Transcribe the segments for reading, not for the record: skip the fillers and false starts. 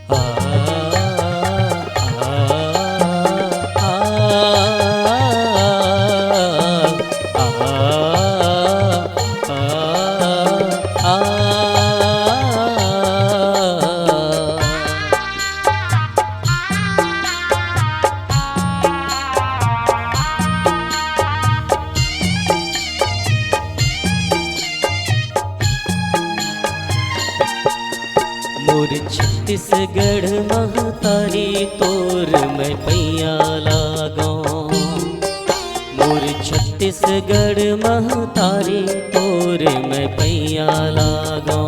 मोर छत्तीसगढ़ महतारी तोर मैं पैया लागो। मोर छत्तीसगढ़ महतारी तोर मैं पैया लागो।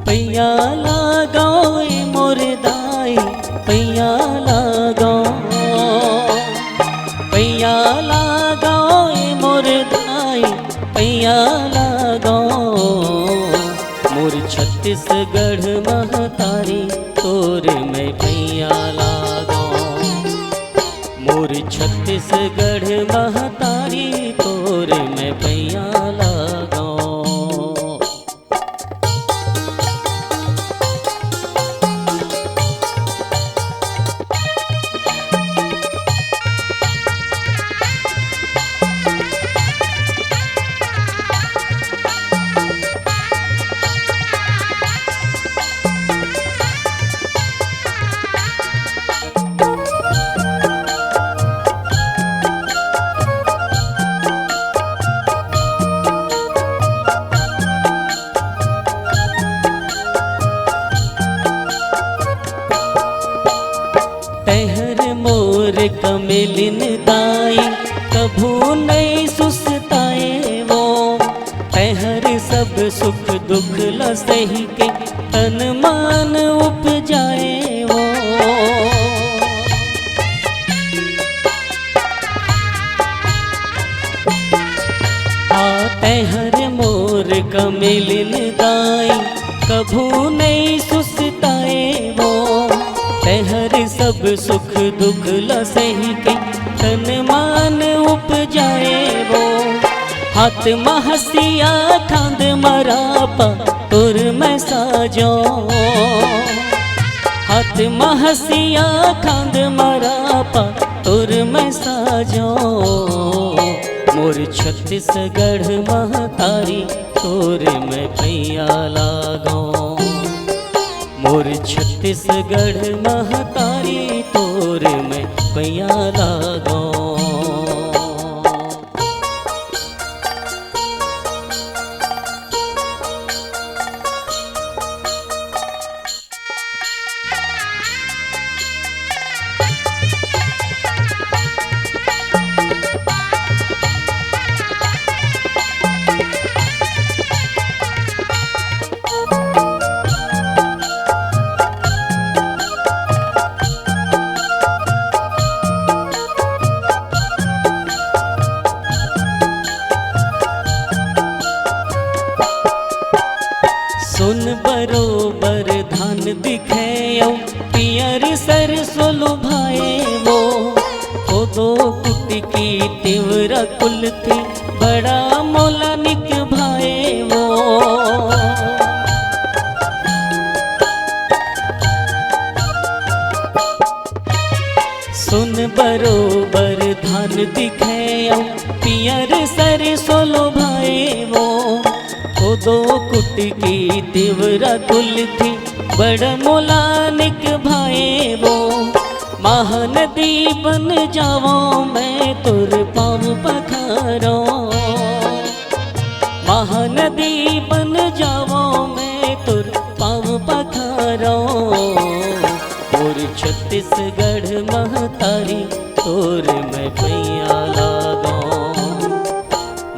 पैया लागो ए मोर दाई पैया लागो। पैया लागो ए मोर दाई पैया लागो। मोर छत्तीसगढ़ महतारी तोर मैं पैया लागो। मोर छत्तीसगढ़ महतारी तोर मैं पैया लागो। मोर कमिलिन दाई कभू नहीं सुस्ताए वो। तहर सब सुख दुख ल सही के तन मान उपजाए वो। तहर मोर कमिलिन दाई कभू नहीं सुस्ताए वो। तहर सब सुख दुख ल सही के तन मान उपजाए वो। हाथ महसिया खांद मरापा तुर मैं साजो। हाथ महसिया खांद मरापा तुर मैं साजो। मोर छत्तीसगढ़ महतारी तोर मैं पैया लागो। मोर छत्तीसगढ़ महतारी तोर मैं पैया लागो। सुन बरोबर धान दिखे पियर सरसों लुभाए वो। दो कुटी की तिवरा कुल थी बड़ा मोला निक भाए वो। सुन बरोबर धान दिखे पियर सरसों लुभाए वो। दो कुट की तिवरा कुल थी बड़ मोलानिक भाई वो। महानदी बन जावो मैं तुर पाँव पखारो। महानदी बन जावो मैं तुर पाँव पखारो। मोर छत्तीसगढ़ महतारी तोर मैं पैया लागो।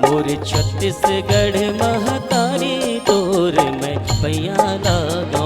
मोर छत्तीसगढ़ महतारी तोर मैं पैया लागो।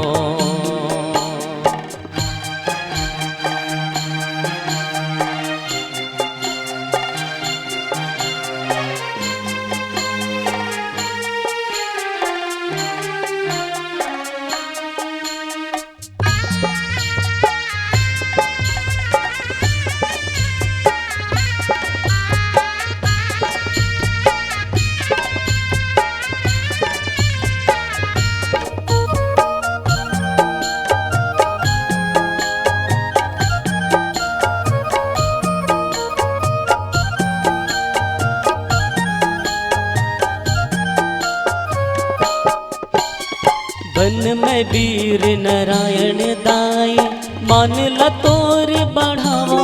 वीर नारायण दाई मान ल तोर बढ़ावो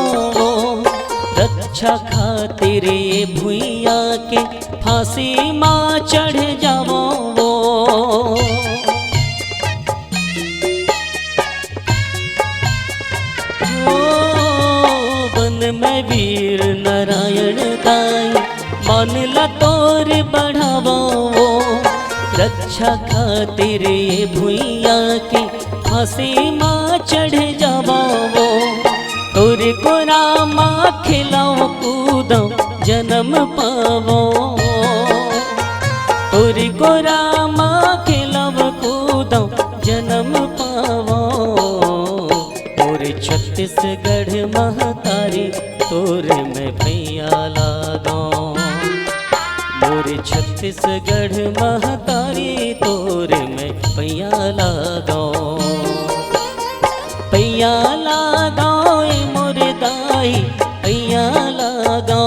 रक्षा खातिर ये भुइया के फांसी माँ चढ़ जावो वन में वीर नारायण दाई मान ल तोर बढ़ावो रक्षा खातिर ये भुइया की फांसी माँ चढ़ जावो तोर को रामा खिलाओ कूदो जन्म पावो तोर को रामा खिलाओ कूदो जन्म पावो तोर छत्तीसगढ़ महतारी तोर में भैया लागो मोर छत्तीसगढ़ महतारी तोर में पैया लागो पैया लागो ए मोर दाई पैया लागो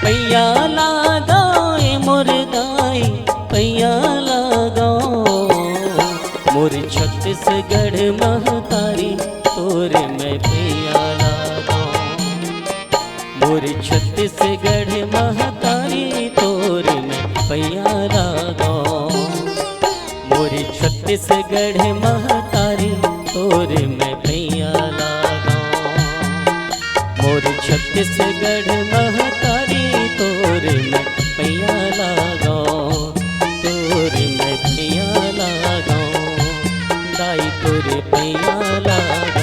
पैया लागो ए मोर दाई पैया लागो मोर छत्तीसगढ़ महतारी तोर में पैया लागो मोर छत्तीसगढ़ महतारी तोर में पैया लागो मोर छत्तीसगढ़ महतारी तोर में पैया लागो मोर छत्तीसगढ़ महतारी तोर में पैया लागो तोर में पैया लागो दाई तोर पैया लागो।